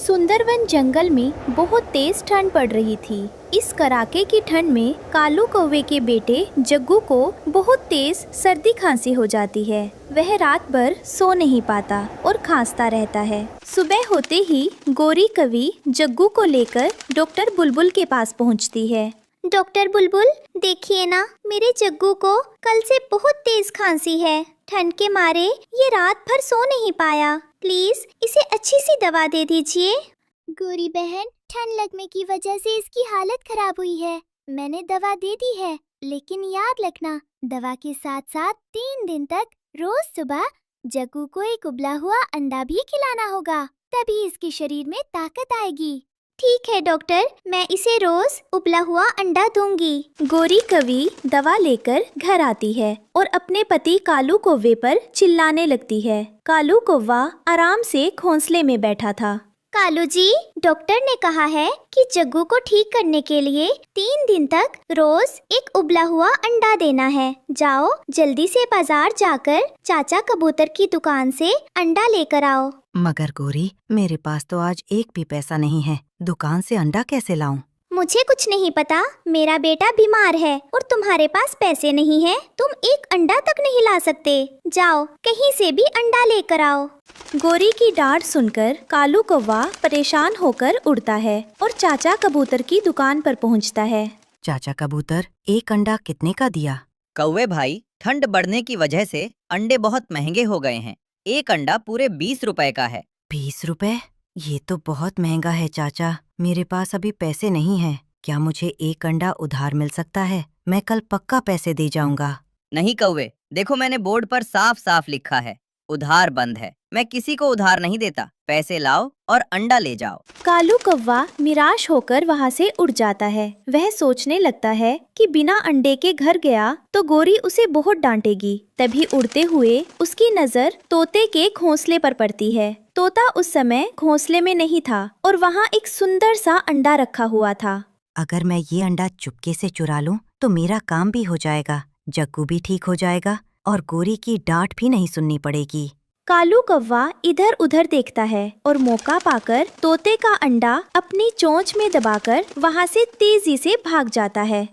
सुंदरवन जंगल में बहुत तेज ठंड पड़ रही थी। इस कड़ाके की ठंड में कालू कौवे के बेटे जग्गू को बहुत तेज सर्दी खांसी हो जाती है। वह रात भर सो नहीं पाता और खांसता रहता है। सुबह होते ही गोरी कवि जग्गू को लेकर डॉक्टर बुलबुल के पास पहुंचती है। डॉक्टर बुलबुल, देखिए ना, मेरे जग्गू को कल से बहुत तेज खांसी है। ठंड के मारे ये रात भर सो नहीं पाया। प्लीज इसे अच्छी सी दवा दे दीजिए। गोरी बहन, ठंड लगने की वजह से इसकी हालत खराब हुई है। मैंने दवा दे दी है, लेकिन याद रखना, दवा के साथ साथ 3 दिन तक रोज सुबह जग्गू को एक उबला हुआ अंडा भी खिलाना होगा, तभी इसके शरीर में ताकत आएगी। ठीक है डॉक्टर, मैं इसे रोज उबला हुआ अंडा दूंगी। गोरी कवि दवा लेकर घर आती है और अपने पति कालू कौवे पर चिल्लाने लगती है। कालू कौवा आराम से घोंसले में बैठा था। कालू जी, डॉक्टर ने कहा है कि जग्गू को ठीक करने के लिए 3 दिन तक रोज एक उबला हुआ अंडा देना है। जाओ जल्दी से बाजार जाकर चाचा कबूतर की दुकान से अंडा लेकर आओ। मगर गोरी, मेरे पास तो आज एक भी पैसा नहीं है। दुकान से अंडा कैसे लाऊं? मुझे कुछ नहीं पता, मेरा बेटा बीमार है और तुम्हारे पास पैसे नहीं है। तुम एक अंडा तक नहीं ला सकते। जाओ कहीं से भी अंडा लेकर आओ। गोरी की डांट सुनकर कालू कौवा परेशान होकर उड़ता है और चाचा कबूतर की दुकान पर पहुंचता है। चाचा कबूतर, एक अंडा कितने का दिया? कौवे भाई, ठंड बढ़ने की वजह से अंडे बहुत महंगे हो गए हैं। एक अंडा पूरे 20 रुपए का है। 20 रुपए? ये तो बहुत महंगा है चाचा। मेरे पास अभी पैसे नहीं हैं। क्या मुझे एक अंडा उधार मिल सकता है? मैं कल पक्का पैसे दे जाऊंगा। नहीं कौवे, देखो मैंने बोर्ड पर साफ साफ लिखा है, उधार बंद है। मैं किसी को उधार नहीं देता। पैसे लाओ और अंडा ले जाओ। कालू कौवा निराश होकर वहाँ से उड़ जाता है। वह सोचने लगता है कि बिना अंडे के घर गया तो गोरी उसे बहुत डांटेगी। तभी उड़ते हुए उसकी नजर तोते के घोंसले पर पड़ती है। तोता उस समय घोंसले में नहीं था और वहाँ एक सुंदर सा अंडा रखा हुआ था। अगर मैं ये अंडा चुपके से चुरा लूं तो मेरा काम भी हो जाएगा, जग्गू भी ठीक हो जाएगा और गोरी की डांट भी नहीं सुननी पड़ेगी। कालू कौवा इधर उधर देखता है और मौका पाकर तोते का अंडा अपनी चोंच में दबाकर वहाँ से तेजी से भाग जाता है।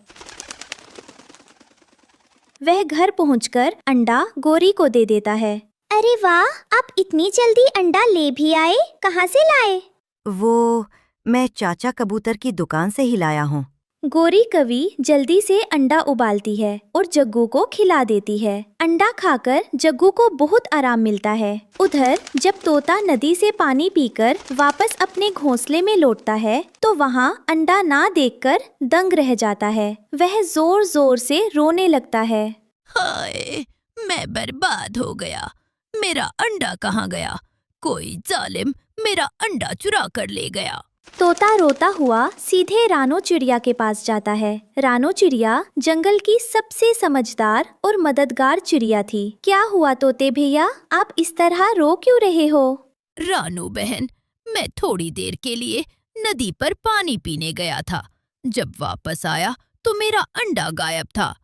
वह घर पहुंचकर अंडा गोरी को दे देता है। अरे वाह, आप इतनी जल्दी अंडा ले भी आए। कहाँ से लाए? वो मैं चाचा कबूतर की दुकान से ही लाया हूँ। गोरी कवि जल्दी से अंडा उबालती है और जग्गू को खिला देती है। अंडा खाकर जग्गू को बहुत आराम मिलता है। उधर जब तोता नदी से पानी पीकर वापस अपने घोंसले में लौटता है तो वहाँ अंडा ना देखकर दंग रह जाता है। वह जोर जोर से रोने लगता है। हाय, मैं बर्बाद हो गया। मेरा अंडा कहाँ गया? कोई जालिम मेरा अंडा चुरा कर ले गया। तोता रोता हुआ सीधे रानो चिड़िया के पास जाता है। रानो चिड़िया जंगल की सबसे समझदार और मददगार चिड़िया थी। क्या हुआ तोते भैया, आप इस तरह रो क्यों रहे हो? रानू बहन, मैं थोड़ी देर के लिए नदी पर पानी पीने गया था। जब वापस आया तो मेरा अंडा गायब था।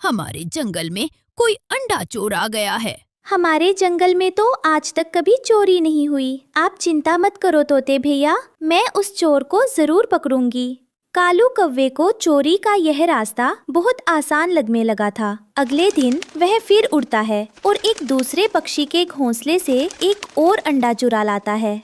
हमारे जंगल में कोई अंडा चोर आ गया है। हमारे जंगल में तो आज तक कभी चोरी नहीं हुई। आप चिंता मत करो तोते भैया, मैं उस चोर को जरूर पकड़ूंगी। कालू कौवे को चोरी का यह रास्ता बहुत आसान लगने लगा था। अगले दिन वह फिर उड़ता है और एक दूसरे पक्षी के घोंसले से एक और अंडा चुरा लाता है।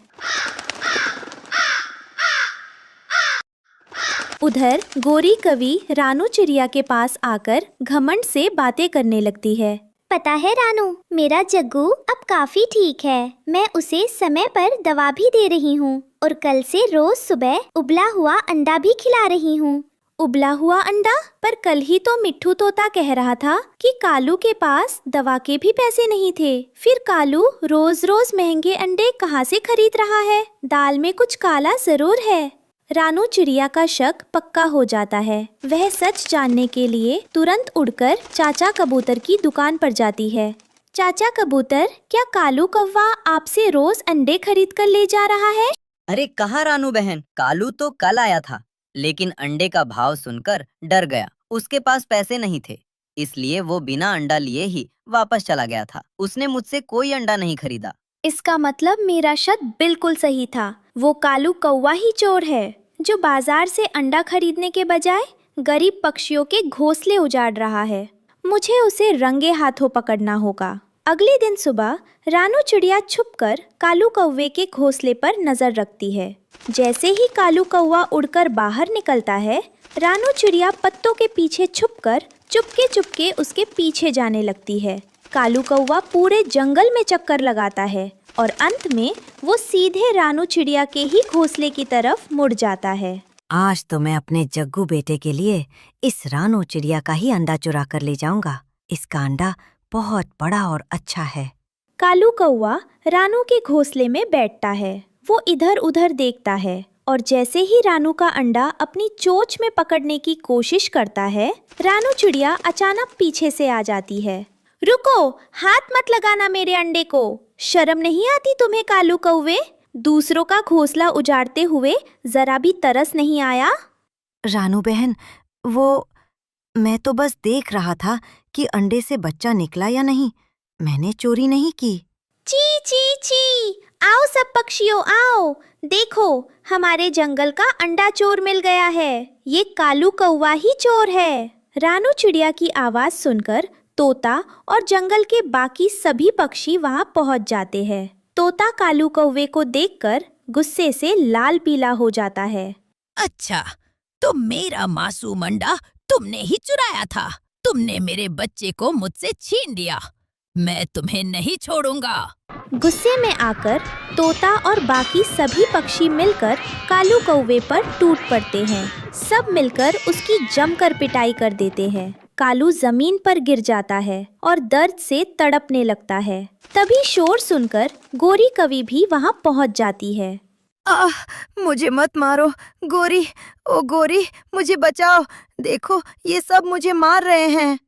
उधर गोरी कवि रानू चिड़िया के पास आकर घमंड से बातें करने लगती है। पता है रानू, मेरा जग्गू अब काफी ठीक है। मैं उसे समय पर दवा भी दे रही हूँ और कल से रोज सुबह उबला हुआ अंडा भी खिला रही हूँ। उबला हुआ अंडा? पर कल ही तो मिट्ठू तोता कह रहा था कि कालू के पास दवा के भी पैसे नहीं थे। फिर कालू रोज रोज महंगे अंडे कहाँ से खरीद रहा है? दाल में कुछ काला जरूर है। रानू चिड़िया का शक पक्का हो जाता है। वह सच जानने के लिए तुरंत उड़कर चाचा कबूतर की दुकान पर जाती है। चाचा कबूतर, क्या कालू कौवा आपसे रोज अंडे खरीद कर ले जा रहा है? अरे कहाँ रानू बहन, कालू तो कल आया था, लेकिन अंडे का भाव सुनकर डर गया। उसके पास पैसे नहीं थे, इसलिए वो बिना अंडा लिए ही वापस चला गया था। उसने मुझसे कोई अंडा नहीं खरीदा। इसका मतलब मेरा शक बिल्कुल सही था। वो कालू कौवा ही चोर है जो बाजार से अंडा खरीदने के बजाय गरीब पक्षियों के घोंसले उजाड़ रहा है। मुझे उसे रंगे हाथों पकड़ना होगा। अगले दिन सुबह रानू चिड़िया छुपकर कालू कौवे के घोंसले पर नजर रखती है। जैसे ही कालू कौवा उड़कर बाहर निकलता है, रानू चिड़िया पत्तों के पीछे छुपकर चुपके चुपके उसके पीछे जाने लगती है। कालू कौवा पूरे जंगल में चक्कर लगाता है और अंत में वो सीधे रानू चिड़िया के ही घोंसले की तरफ मुड़ जाता है। आज तो मैं अपने जग्गू बेटे के लिए इस रानू चिड़िया का ही अंडा चुरा कर ले जाऊंगा। इसका अंडा बहुत बड़ा और अच्छा है। कालू कौवा रानू के घोंसले में बैठता है। वो इधर उधर देखता है और जैसे ही रानू का अंडा अपनी चोंच में पकड़ने की कोशिश करता है, रानू चिड़िया अचानक पीछे से आ जाती है। रुको, हाथ मत लगाना मेरे अंडे को। शर्म नहीं आती तुम्हें कालू कौवे? दूसरों का घोंसला उजाड़ते हुए जरा भी तरस नहीं आया? रानू बहन, मैं तो बस देख रहा था कि अंडे से बच्चा निकला या नहीं। मैंने चोरी नहीं की। ची ची ची, आओ सब पक्षियों आओ, देखो हमारे जंगल का अंडा चोर मिल गया है। ये कालू कौवा ही चोर है। रानू चिड़िया की आवाज सुनकर तोता और जंगल के बाकी सभी पक्षी वहां पहुंच जाते हैं। तोता कालू कौवे को देखकर गुस्से से लाल पीला हो जाता है। अच्छा, तो मेरा मासूम अंडा तुमने ही चुराया था। तुमने मेरे बच्चे को मुझसे छीन लिया। मैं तुम्हें नहीं छोड़ूंगा। गुस्से में आकर तोता और बाकी सभी पक्षी मिलकर कालू कौवे पर टूट पड़ते हैं। सब मिलकर उसकी जमकर पिटाई कर देते हैं। कालू जमीन पर गिर जाता है और दर्द से तड़पने लगता है। तभी शोर सुनकर गोरी कवि भी वहां पहुंच जाती है। मुझे मत मारो गोरी। ओ गोरी, मुझे बचाओ। देखो, ये सब मुझे मार रहे हैं।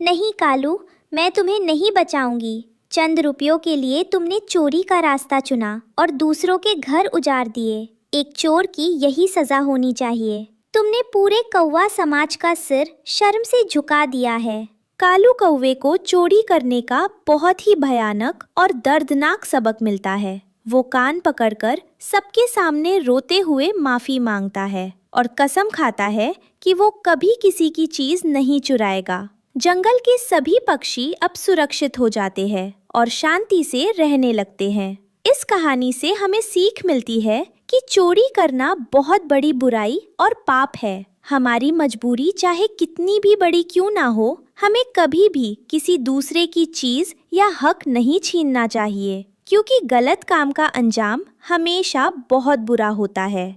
नहीं कालू, मैं तुम्हें नहीं बचाऊंगी। चंद रुपयों के लिए तुमने चोरी का रास्ता चुना और दूसरों के घर उजाड़ दिए। एक चोर की यही सजा होनी चाहिए। तुमने पूरे कौवा समाज का सिर शर्म से झुका दिया है। कालू कौवे को चोरी करने का बहुत ही भयानक और दर्दनाक सबक मिलता है। वो कान पकड़कर सबके सामने रोते हुए माफी मांगता है और कसम खाता है कि वो कभी किसी की चीज नहीं चुराएगा। जंगल के सभी पक्षी अब सुरक्षित हो जाते हैं और शांति से रहने लगते हैं। इस कहानी से हमें सीख मिलती है कि चोरी करना बहुत बड़ी बुराई और पाप है। हमारी मजबूरी चाहे कितनी भी बड़ी क्यों ना हो, हमें कभी भी किसी दूसरे की चीज या हक नहीं छीनना चाहिए, क्योंकि गलत काम का अंजाम हमेशा बहुत बुरा होता है।